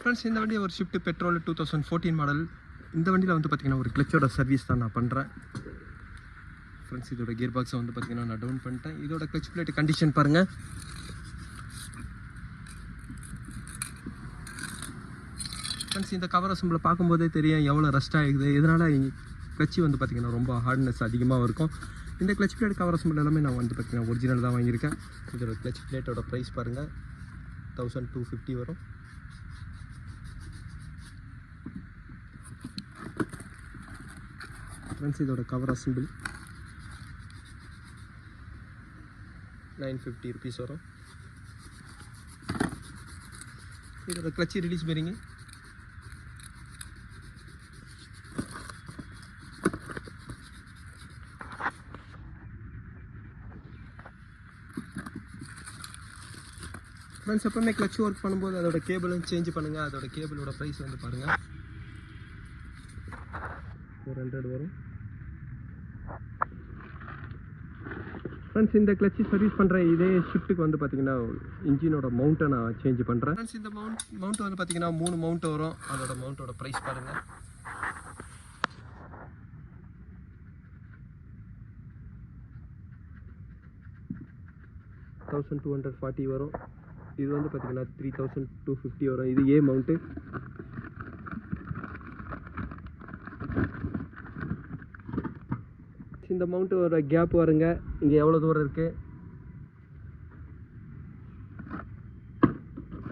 Friends இந்த வண்டி ஒரு ஷிஃப்ட் பெட்ரோல் 2014 மாடல். இந்த வண்டியில் வந்து பார்த்திங்கன்னா ஒரு கிளச்சோட சர்வீஸ் தான் நான் பண்ணுறேன். ஃப்ரெண்ட்ஸ் இதோட கியர் பாக்ஸை வந்து பார்த்திங்கன்னா நான் டவுன் பண்ணிட்டேன். இதோட கிளச் பிளேட் கண்டிஷன் பாருங்கள். ஃப்ரெண்ட்ஸ் இந்த கவர் அசம்பிளை பார்க்கும்போதே தெரியும் எவ்வளோ ரஸ்ட் ஆகிடுது. இதனால் கிளச்சு வந்து பார்த்திங்கன்னா ரொம்ப ஹார்ட்னஸ் அதிகமாக இருக்கும். இந்த கிளச் பிளேட் கவர் அசம்பிள் எல்லாமே நான் வந்து பார்த்திங்கன்னா ஒரிஜினல் தான் வாங்கியிருக்கேன். இதோட கிளச் பிளேட்டோட ப்ரைஸ் பாருங்கள், 1250 வரும். ஃப்ரெண்ட்ஸ் இதோட கவர் அசம்பிள் 950 ருபீஸ் வரும். இதோட கிளச்சு ரிலீஸ் பெரிங்க. ஃப்ரெண்ட்ஸ் எப்பவுமே கிளச் ஒர்க் பண்ணும்போது அதோட கேபிளும் சேஞ்ச் பண்ணுங்கள். அதோட கேபிளோட ப்ரைஸ் வந்து பாருங்கள், 400 வரும். ஃப்ரெண்ட்ஸ் இந்த கிளச்சு சர்வீஸ் பண்ணுற இதே ஷிஃப்ட்டுக்கு வந்து பார்த்திங்கன்னா இன்ஜினோட மவுண்ட்டை நான் சேஞ்ச் பண்ணுறேன். ஃப்ரெண்ட்ஸ் இந்த மவுண்ட் வந்து பார்த்திங்கன்னா 3 மவுண்ட் வரும். அதோட மவுண்ட்டோட ப்ரைஸ் பாருங்கள், 1240 வரும். இது வந்து பார்த்திங்கன்னா 3250 வரும். இது ஏ மவுண்ட்டு. இந்த மவுண்ட்டு ஒரு கேப் வருங்க. இங்கே எவ்வளோ தூரம் இருக்குது.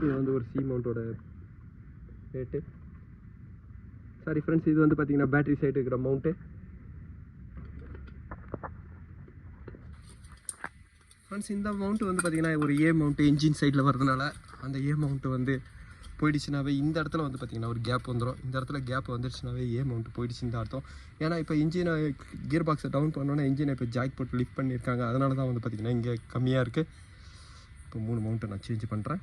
இது வந்து ஒரு சி மவுண்ட்டோட ரேட்டு. சாரி ஃப்ரெண்ட்ஸ், இது வந்து பார்த்திங்கன்னா பேட்டரி சைடு இருக்கிற மவுண்ட்டு. ஃப்ரெண்ட்ஸ் இந்த மவுண்ட்டு வந்து பார்த்திங்கன்னா ஒரு ஏ மவுண்ட்டு இன்ஜின் சைடில் வரதுனால அந்த ஏ மவுண்ட்டு வந்து போயிடுச்சுனாவே இந்த இடத்துல வந்து பார்த்திங்கன்னா ஒரு கேப் வந்துடும். இந்த இடத்துல கேப் வந்துடுச்சுனாவே ஏ மவுண்ட் போயிடுச்சுன்னு தான் அர்த்தம். ஏன்னா இப்போ இன்ஜினை கியர் பாக்ஸை டவுன் பண்ணோன்னா இன்ஜினை இப்போ ஜாக் போட்டு லிஃப்ட் பண்ணியிருக்காங்க. அதனால தான் வந்து பார்த்திங்கன்னா இங்கே கம்மியாக இருக்குது. இப்போ 3 மவுண்ட்டை நான் சேஞ்ச் பண்ணுறேன்.